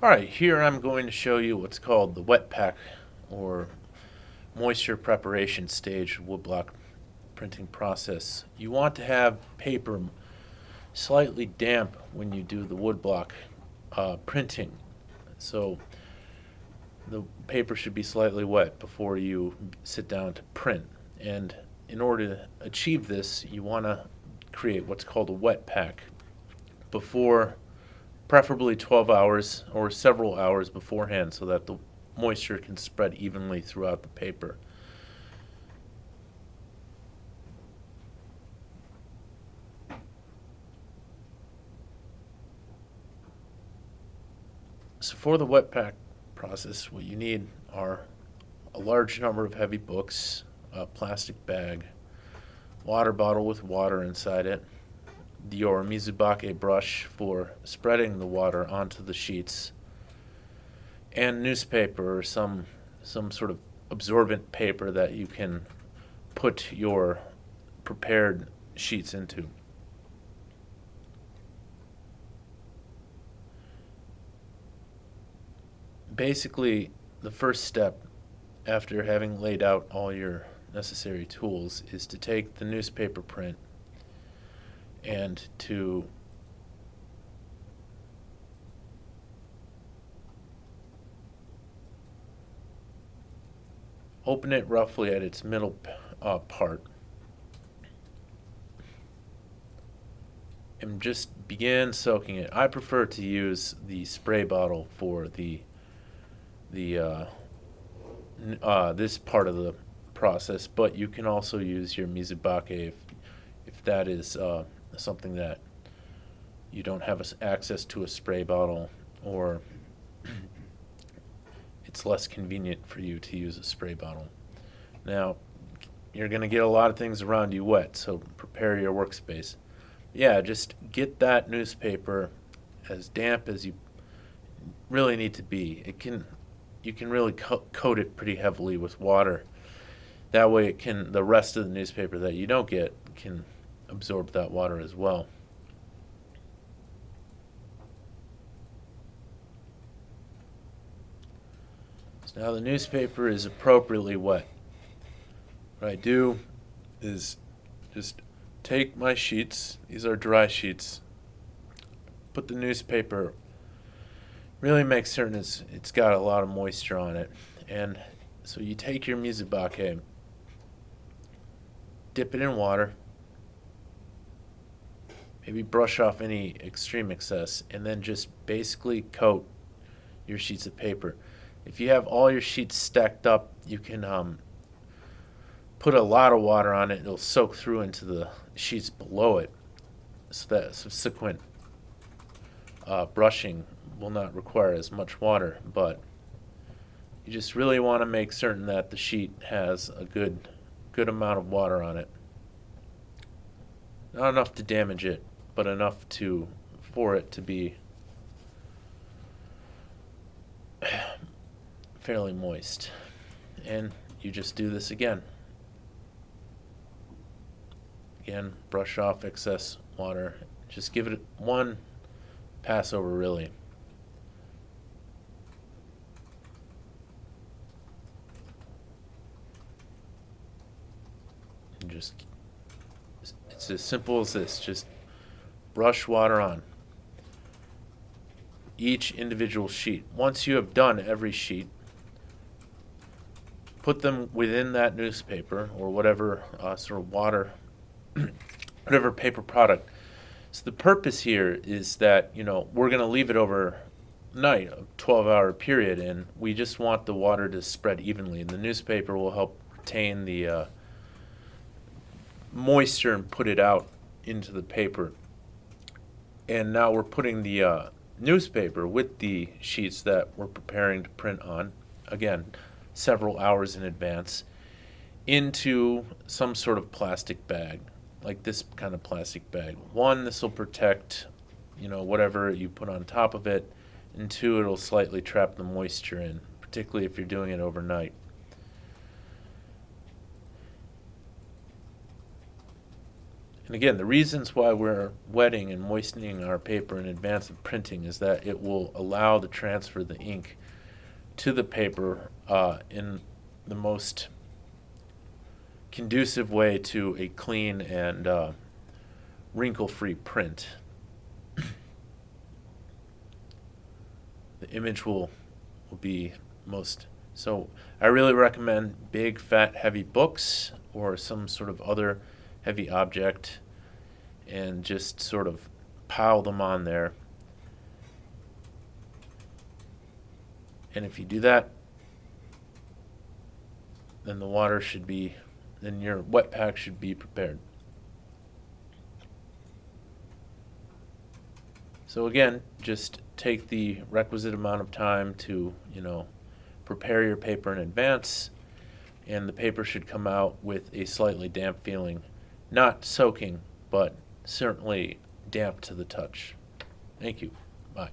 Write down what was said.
Alright, here I'm going to show you what's called the Wetpack or moisture preparation stage woodblock printing process. You want to have paper slightly damp when you do the woodblock printing. So the paper should be slightly wet before you sit down to print. And in order to achieve this, you want to create what's called a wet pack before, preferably 12 hours or several hours beforehand, so that the moisture can spread evenly throughout the paper. So for the wet pack process, what you need are a large number of heavy books, a plastic bag, water bottle with water inside it, your Mizubake brush for spreading the water onto the sheets, and newspaper or some sort of absorbent paper that you can put your prepared sheets into. Basically, the first step after having laid out all your necessary tools is to take the newspaper print and to open it roughly at its middle part and just begin soaking it. I prefer to use the spray bottle for the this part of the process, but you can also use your Mizubake if that is something that you don't have access to a spray bottle, or it's less convenient for you to use a spray bottle. Now, you're going to get a lot of things around you wet, so prepare your workspace. Yeah, just get that newspaper as damp as you really need to be. You can really coat it pretty heavily with water. That way the rest of the newspaper that you don't get can absorb that water as well. So now the newspaper is appropriately wet. What I do is just take my sheets, these are dry sheets, put the newspaper, really make certain it's got a lot of moisture on it. And so you take your Mizubake, dip it in water, maybe brush off any extreme excess, and then just basically coat your sheets of paper. If you have all your sheets stacked up, you can put a lot of water on it. It'll soak through into the sheets below it, so that subsequent brushing will not require as much water. But you just really want to make certain that the sheet has a good amount of water on it. Not enough to damage it, but enough for it to be fairly moist. And you just do this again. Again, brush off excess water. Just give it one pass over, really. And just, it's as simple as this. Just brush water on each individual sheet. Once you have done every sheet, put them within that newspaper or whatever sort of water, whatever paper product. So the purpose here is that, we're going to leave it overnight, a 12-hour period, and we just want the water to spread evenly. And the newspaper will help retain the moisture and put it out into the paper. And now we're putting the newspaper with the sheets that we're preparing to print on, again, several hours in advance, into some sort of plastic bag, like this kind of plastic bag. One, this will protect, whatever you put on top of it, and two, it'll slightly trap the moisture in, particularly if you're doing it overnight. And again, the reasons why we're wetting and moistening our paper in advance of printing is that it will allow the transfer of the ink to the paper in the most conducive way to a clean and wrinkle-free print. The image will be most. So I really recommend big, fat, heavy books or some sort of other heavy object, and just sort of pile them on there. And if you do that, then the water should be, then your wet pack should be prepared. So again, just take the requisite amount of time to, prepare your paper in advance, and the paper should come out with a slightly damp feeling. Not soaking, but certainly damp to the touch. Thank you. Bye.